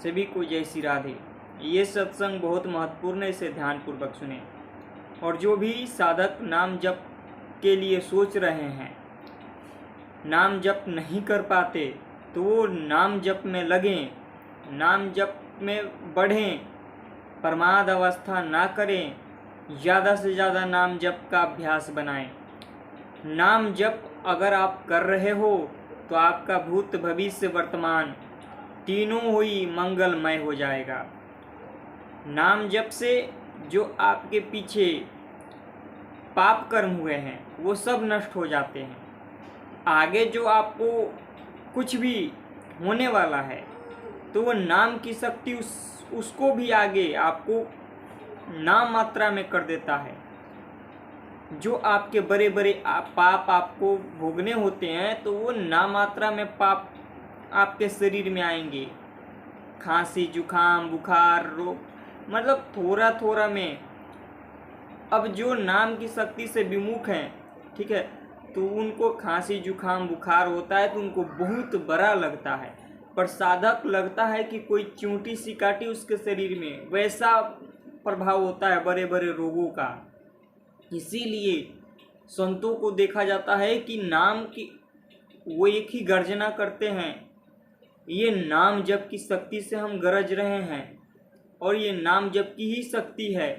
सभी को जय श्री राधे। ये सत्संग बहुत महत्वपूर्ण है, इसे ध्यानपूर्वक सुने। और जो भी साधक नाम जप के लिए सोच रहे हैं, नाम जप नहीं कर पाते, तो वो नाम जप में लगें, नाम जप में बढ़ें, प्रमाद अवस्था ना करें, ज़्यादा से ज़्यादा नाम जप का अभ्यास बनाएं। नाम जप अगर आप कर रहे हो तो आपका भूत भविष्य वर्तमान तीनों ही मंगलमय हो जाएगा। नाम जप से जो आपके पीछे पाप कर्म हुए हैं वो सब नष्ट हो जाते हैं। आगे जो आपको कुछ भी होने वाला है तो वो नाम की शक्ति उसको भी आगे आपको नाम मात्रा में कर देता है। जो आपके बड़े बड़े पाप आपको भोगने होते हैं तो वो नाम मात्रा में पाप आपके शरीर में आएंगे। खांसी, जुखाम, बुखार, रोग, मतलब थोड़ा थोड़ा में। अब जो नाम की शक्ति से विमुख हैं, ठीक है, तो उनको खांसी, जुखाम, बुखार होता है तो उनको बहुत बड़ा लगता है। पर साधक लगता है कि कोई चूंटी सी काटी उसके शरीर में, वैसा प्रभाव होता है बड़े बड़े रोगों का। इसीलिए संतों को देखा जाता है कि नाम की वो एक ही गर्जना करते हैं, ये नाम जप की शक्ति से हम गरज रहे हैं और ये नाम जप की ही शक्ति है।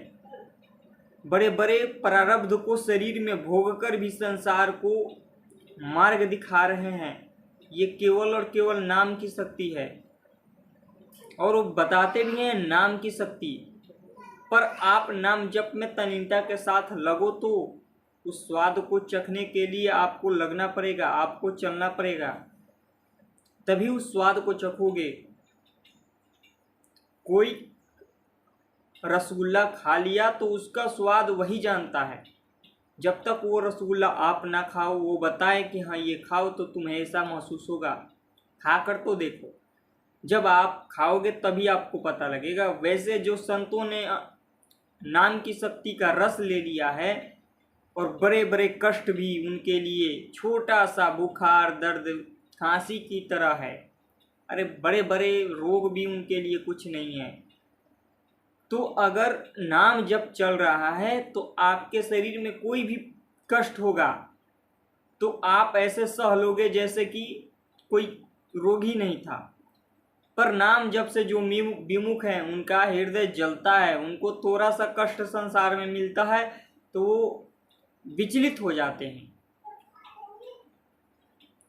बड़े बड़े प्रारब्ध को शरीर में भोगकर भी संसार को मार्ग दिखा रहे हैं। ये केवल और केवल नाम की शक्ति है। और वो बताते भी हैं नाम की शक्ति। पर आप नाम जप में तन्मयता के साथ लगो तो उस स्वाद को चखने के लिए आपको लगना पड़ेगा, आपको चलना पड़ेगा, तभी उस स्वाद को चखोगे। कोई रसगुल्ला खा लिया तो उसका स्वाद वही जानता है। जब तक वो रसगुल्ला आप ना खाओ, वो बताए कि हाँ ये खाओ तो तुम्हें ऐसा महसूस होगा, खाकर तो देखो। जब आप खाओगे तभी आपको पता लगेगा। वैसे जो संतों ने नाम की शक्ति का रस ले लिया है और बड़े बड़े कष्ट भी उनके लिए छोटा सा बुखार, दर्द, खांसी की तरह है, अरे बड़े बड़े रोग भी उनके लिए कुछ नहीं है। तो अगर नाम जब चल रहा है तो आपके शरीर में कोई भी कष्ट होगा तो आप ऐसे सह लोगे जैसे कि कोई रोग ही नहीं था। पर नाम जब से जो विमुख है उनका हृदय जलता है, उनको थोड़ा सा कष्ट संसार में मिलता है तो वो विचलित हो जाते हैं।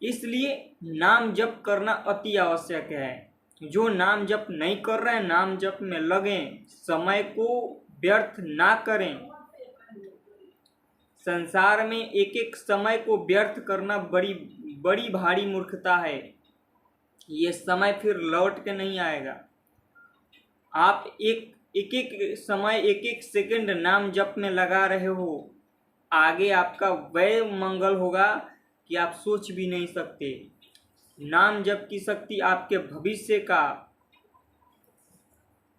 इसलिए नाम जप करना अति आवश्यक है। जो नाम जप नहीं कर रहे हैं, नाम जप में लगें, समय को व्यर्थ ना करें। संसार में एक एक समय को व्यर्थ करना बड़ी बड़ी भारी मूर्खता है। ये समय फिर लौट के नहीं आएगा। आप एक एक समय, एक एक सेकंड नाम जप में लगा रहे हो, आगे आपका वह मंगल होगा कि आप सोच भी नहीं सकते। नाम जप की शक्ति आपके भविष्य का,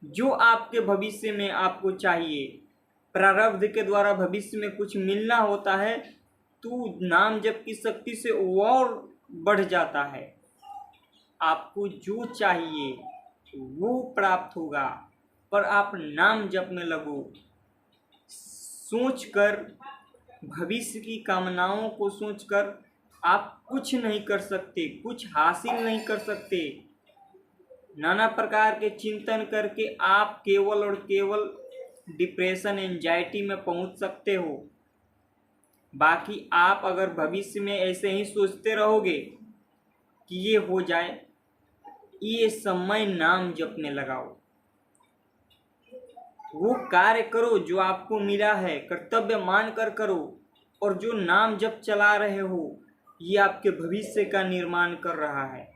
जो आपके भविष्य में आपको चाहिए, प्रारब्ध के द्वारा भविष्य में कुछ मिलना होता है तो नाम जप की शक्ति से और बढ़ जाता है। आपको जो चाहिए वो प्राप्त होगा। पर आप नाम जप में लगो। सोचकर, भविष्य की कामनाओं को सोचकर आप कुछ नहीं कर सकते, कुछ हासिल नहीं कर सकते। नाना प्रकार के चिंतन करके आप केवल और केवल डिप्रेशन, एंजाइटी में पहुंच सकते हो। बाकी आप अगर भविष्य में ऐसे ही सोचते रहोगे कि ये हो जाए, ये समय नाम जपने लगाओ। वो कार्य करो जो आपको मिला है, कर्तव्य मान कर करो। और जो नाम जप चला रहे हो ये आपके भविष्य का निर्माण कर रहा है।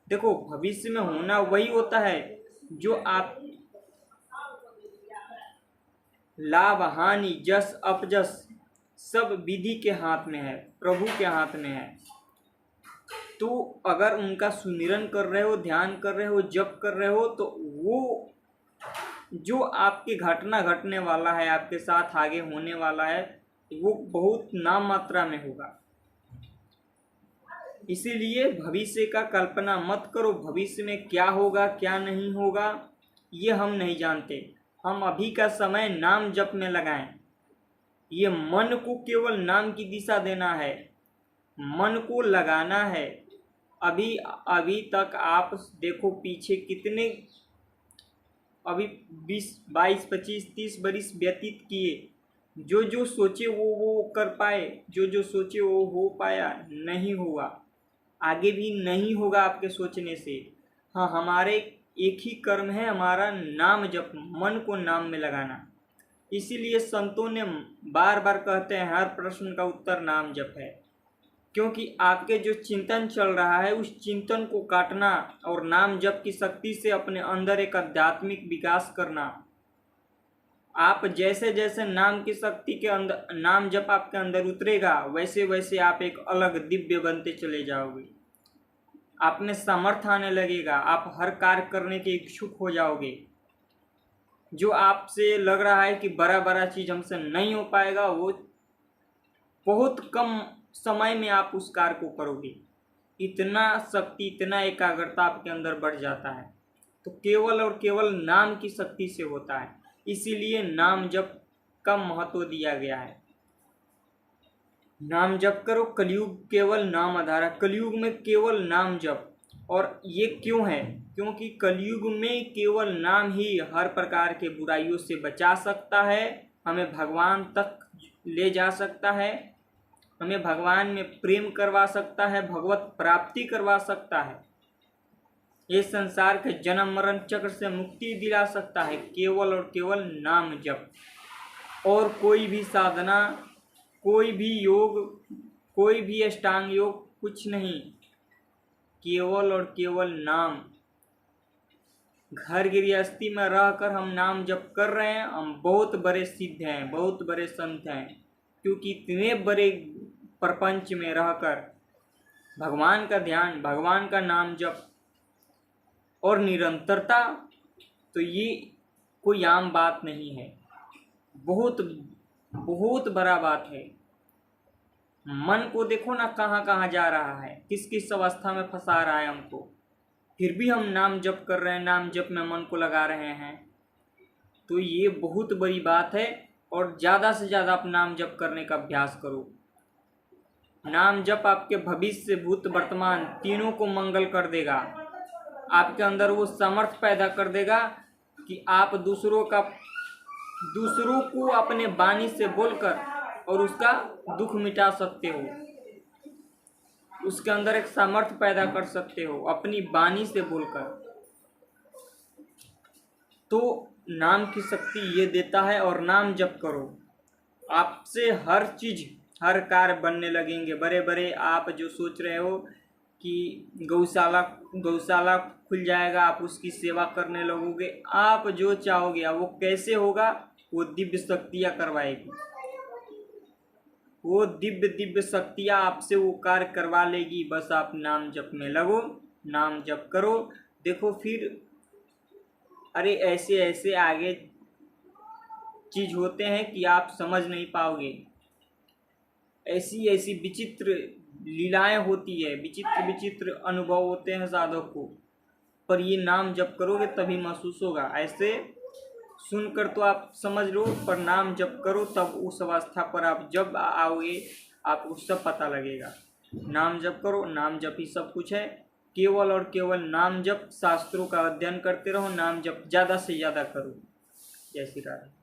देखो, भविष्य में होना वही होता है जो आप लाभ, हानि, जस, अपजस सब विधि के हाथ में है, प्रभु के हाथ में है। तो अगर उनका सुमिरन कर रहे हो, ध्यान कर रहे हो, जप कर रहे हो, तो वो जो आपकी घटना घटने वाला है, आपके साथ आगे होने वाला है, वो बहुत नाम मात्रा में होगा। इसीलिए भविष्य का कल्पना मत करो। भविष्य में क्या होगा क्या नहीं होगा ये हम नहीं जानते। हम अभी का समय नाम जप में लगाएं। ये मन को केवल नाम की दिशा देना है, मन को लगाना है। अभी अभी तक आप देखो पीछे कितने, अभी 20 22 25 30 बरिस व्यतीत किए। जो जो सोचे वो कर पाए, जो जो सोचे वो हो पाया नहीं हुआ, आगे भी नहीं होगा आपके सोचने से। हाँ, हमारे एक ही कर्म है, हमारा नाम जप, मन को नाम में लगाना। इसीलिए संतों ने बार बार कहते हैं हर प्रश्न का उत्तर नाम जप है। क्योंकि आपके जो चिंतन चल रहा है उस चिंतन को काटना और नाम जप की शक्ति से अपने अंदर एक आध्यात्मिक विकास करना। आप जैसे जैसे नाम की शक्ति के अंदर, नाम जप आपके अंदर उतरेगा, वैसे वैसे आप एक अलग दिव्य बनते चले जाओगे। आप में सामर्थ्य आने लगेगा, आप हर कार्य करने के इच्छुक हो जाओगे। जो आपसे लग रहा है कि बड़ा बड़ा चीज़ हमसे नहीं हो पाएगा, वो बहुत कम समय में आप उस कार्य को करोगे। इतना शक्ति, इतना एकाग्रता आपके अंदर बढ़ जाता है। तो केवल और केवल नाम की शक्ति से होता है। इसीलिए नाम जप का महत्व दिया गया है। नाम जप करो, कलयुग केवल नाम आधार है। कलयुग में केवल नाम जप। और ये क्यों है? क्योंकि कलयुग में केवल नाम ही हर प्रकार के बुराइयों से बचा सकता है, हमें भगवान तक ले जा सकता है, हमें भगवान में प्रेम करवा सकता है, भगवत प्राप्ति करवा सकता है, ये संसार के जन्म मरण चक्र से मुक्ति दिला सकता है, केवल और केवल नाम जप। और कोई भी साधना, कोई भी योग, कोई भी अष्टांग योग कुछ नहीं, केवल और केवल नाम। घर गृहस्थी में रहकर हम नाम जप कर रहे हैं, हम बहुत बड़े सिद्ध हैं, बहुत बड़े संत हैं। क्योंकि इतने बड़े प्रपंच में रहकर भगवान का ध्यान, भगवान का नाम जप और निरंतरता, तो ये कोई आम बात नहीं है, बहुत बहुत बड़ा बात है। मन को देखो ना कहाँ कहाँ जा रहा है, किस किस अवस्था में फंसा रहा है हमको, फिर भी हम नाम जप कर रहे हैं, नाम जप में मन को लगा रहे हैं। तो ये बहुत बड़ी बात है। और ज़्यादा से ज़्यादा आप नाम जप करने का अभ्यास करो। नाम जप आपके भविष्य, भूत, वर्तमान तीनों को मंगल कर देगा। आपके अंदर वो सामर्थ्य पैदा कर देगा कि आप दूसरों को अपने वाणी से बोलकर और उसका दुख मिटा सकते हो। उसके अंदर एक सामर्थ्य पैदा कर सकते हो अपनी वाणी से बोलकर। तो नाम की शक्ति ये देता है। और नाम जप करो, आपसे हर चीज, हर कार्य बनने लगेंगे। बड़े बड़े आप जो सोच रहे हो कि गौशाला खुल जाएगा, आप उसकी सेवा करने लगोगे, आप जो चाहोगे वो कैसे होगा? वो दिव्य शक्तियाँ करवाएगी, वो दिव्य शक्तियाँ आपसे वो कार्य करवा लेगी। बस आप नाम जप में लगो, नाम जप करो। देखो फिर अरे ऐसे ऐसे आगे चीज होते हैं कि आप समझ नहीं पाओगे। ऐसी ऐसी विचित्र लीलाएं होती है, विचित्र विचित्र अनुभव होते हैं साधक को। पर ये नाम जप करोगे तभी महसूस होगा। ऐसे सुनकर तो आप समझ लो, पर नाम जप करो तब उस अवस्था पर आप जब आओगे आपको सब पता लगेगा। नाम जप करो, नाम जप ही सब कुछ है। केवल और केवल नाम जप, शास्त्रों का अध्ययन करते रहो, नाम जप ज़्यादा से ज़्यादा करो। जय श्री राधे।